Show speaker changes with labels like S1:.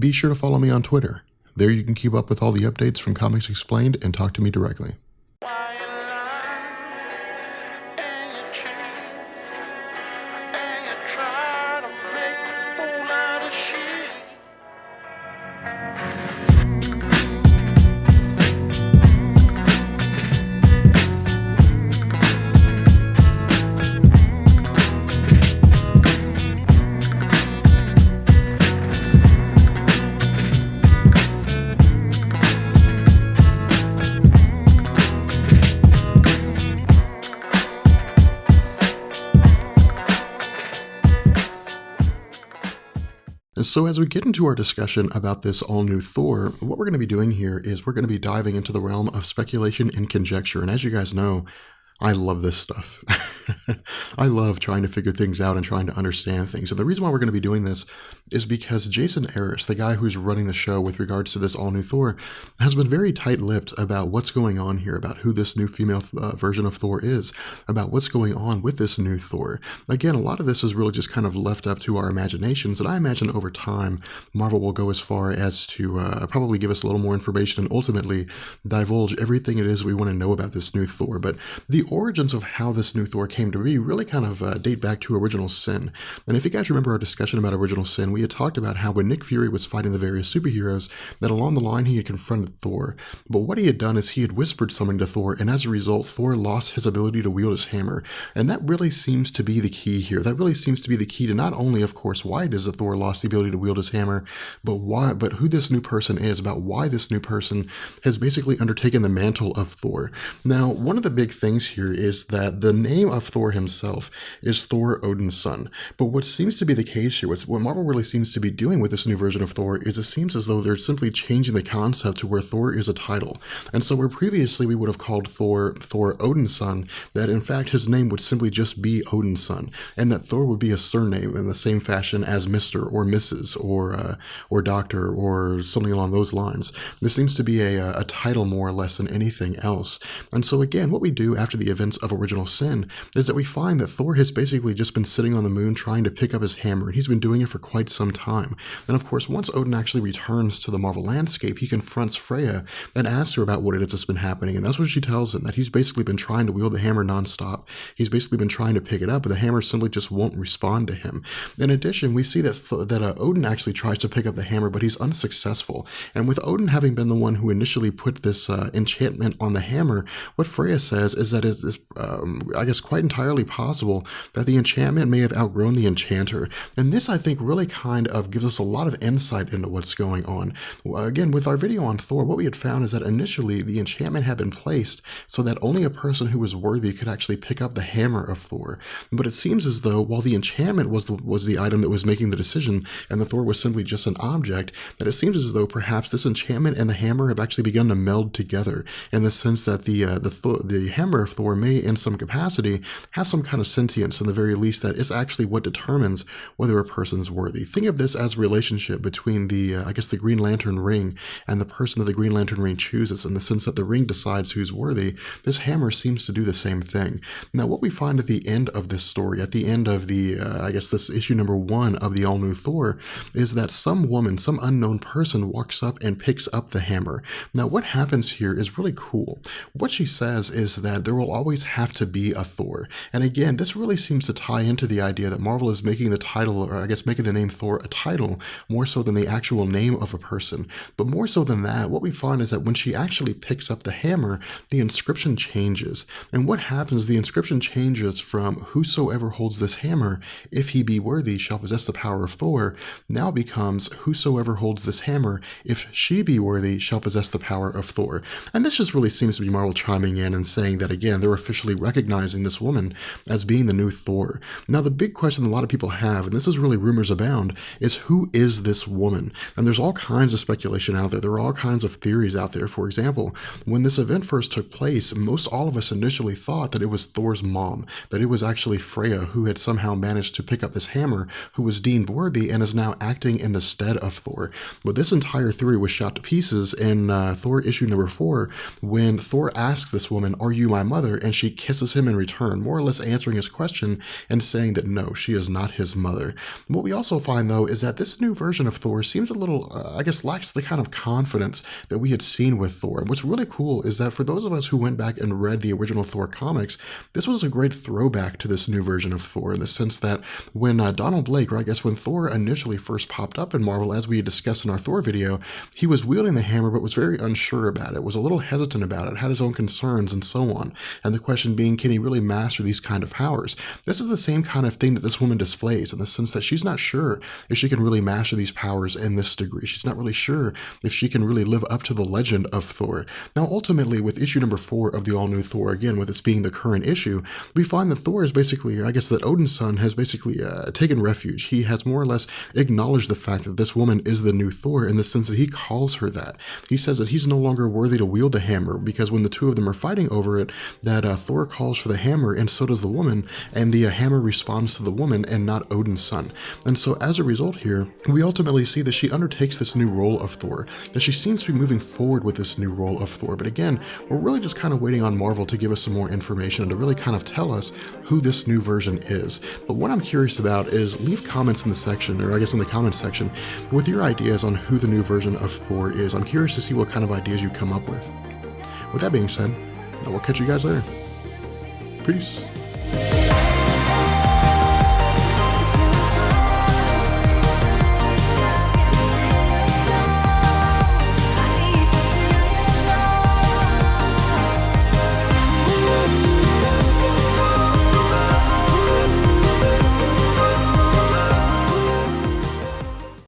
S1: be sure to follow me on Twitter. There you can keep up with all the updates from Comics Explained and talk to me directly. So as we get into our discussion about this all-new Thor, what we're going to be doing here is we're going to be diving into the realm of speculation and conjecture. And as you guys know, I love this stuff. I love trying to figure things out and trying to understand things. And the reason why we're going to be doing this is because Jason Aaron, the guy who's running the show with regards to this all-new Thor, has been very tight-lipped about what's going on here, about who this new female version of Thor is, about what's going on with this new Thor. Again, a lot of this is really just kind of left up to our imaginations, and I imagine over time, Marvel will go as far as to probably give us a little more information and ultimately divulge everything it is we want to know about this new Thor. But the origins of how this new Thor came to be really kind of date back to Original Sin. And if you guys remember our discussion about Original Sin, we had talked about how when Nick Fury was fighting the various superheroes, that along the line he had confronted Thor. But what he had done is he had whispered something to Thor, and as a result, Thor lost his ability to wield his hammer. And that really seems to be the key here. That really seems to be the key to not only, of course, why it is that Thor lost the ability to wield his hammer, but who this new person is, about why this new person has basically undertaken the mantle of Thor. Now, one of the big things here is that the name of Thor himself is Thor, Odin's son. But what seems to be the case here, what Marvel really seems to be doing with this new version of Thor, is it seems as though they're simply changing the concept to where Thor is a title. And so where previously we would have called Thor Odin's son, that in fact his name would simply just be Odin's son, and that Thor would be a surname in the same fashion as Mr. or Mrs. or Doctor or something along those lines. This seems to be a title more or less than anything else. And so again, what we do after the events of Original Sin is that we find that Thor has basically just been sitting on the moon trying to pick up his hammer, and he's been doing it for quite some time. And of course, once Odin actually returns to the Marvel landscape, he confronts Freya and asks her about what it is that's been happening, and that's what she tells him, that he's basically been trying to wield the hammer nonstop. He's basically been trying to pick it up, but the hammer simply just won't respond to him. In addition, we see that Odin actually tries to pick up the hammer, but he's unsuccessful. And with Odin having been the one who initially put this enchantment on the hammer, what Freya says is that it's I guess quite entirely possible that the enchantment may have outgrown the enchanter. And this, I think, really kind of gives us a lot of insight into what's going on. Again, with our video on Thor, what we had found is that initially the enchantment had been placed so that only a person who was worthy could actually pick up the hammer of Thor. But it seems as though while the enchantment was the item that was making the decision and the Thor was simply just an object, that it seems as though perhaps this enchantment and the hammer have actually begun to meld together, in the sense that the hammer of Thor may in some capacity has some kind of sentience, in the very least, that is actually what determines whether a person's worthy. Think of this as a relationship between the Green Lantern ring and the person that the Green Lantern ring chooses, in the sense that the ring decides who's worthy. This hammer seems to do the same thing. Now, what we find at the end of this story, at the end of this issue number 1 of the all-new Thor, is that some woman, some unknown person, walks up and picks up the hammer. Now, what happens here is really cool. What she says is that there will always have to be a Thor. And again, this really seems to tie into the idea that Marvel is making the title, or I guess making the name Thor a title, more so than the actual name of a person. But more so than that, what we find is that when she actually picks up the hammer, the inscription changes. And what happens, the inscription changes from "Whosoever holds this hammer, if he be worthy, shall possess the power of Thor," now becomes "Whosoever holds this hammer, if she be worthy, shall possess the power of Thor." And this just really seems to be Marvel chiming in and saying that, again, they're officially recognizing this woman as being the new Thor. Now, the big question a lot of people have, and this is really rumors abound, is who is this woman? And there's all kinds of speculation out there. There are all kinds of theories out there. For example, when this event first took place, most all of us initially thought that it was Thor's mom, that it was actually Freya who had somehow managed to pick up this hammer, who was deemed worthy and is now acting in the stead of Thor. But this entire theory was shot to pieces in Thor issue number 4, when Thor asks this woman, "Are you my mother?" and she kisses him in return, more or less answering his question and saying that no, she is not his mother. What we also find find, though, is that this new version of Thor seems a little, I guess, lacks the kind of confidence that we had seen with Thor. What's really cool is that for those of us who went back and read the original Thor comics, this was a great throwback to this new version of Thor, in the sense that when Donald Blake, or I guess when Thor initially first popped up in Marvel, as we had discussed in our Thor video, he was wielding the hammer but was very unsure about it, was a little hesitant about it, had his own concerns and so on. And the question being, can he really master these kind of powers? This is the same kind of thing that this woman displays, in the sense that she's not sure if she can really master these powers in this degree. She's not really sure if she can really live up to the legend of Thor. Now, ultimately, with issue number 4 of the all-new Thor, again, with this being the current issue, we find that Thor is basically, I guess that Odin's son has basically taken refuge. He has more or less acknowledged the fact that this woman is the new Thor, in the sense that he calls her that. He says that he's no longer worthy to wield the hammer, because when the two of them are fighting over it, that Thor calls for the hammer, and so does the woman, and the hammer responds to the woman and not Odin's son. And so as a result here, we ultimately see that she undertakes this new role of Thor, that she seems to be moving forward with this new role of Thor. But again, we're really just kind of waiting on Marvel to give us some more information and to really kind of tell us who this new version is. But what I'm curious about is, leave comments in the section, or I guess in the comment section, with your ideas on who the new version of Thor is. I'm curious to see what kind of ideas you come up with. With that being said, I will catch you guys later. Peace.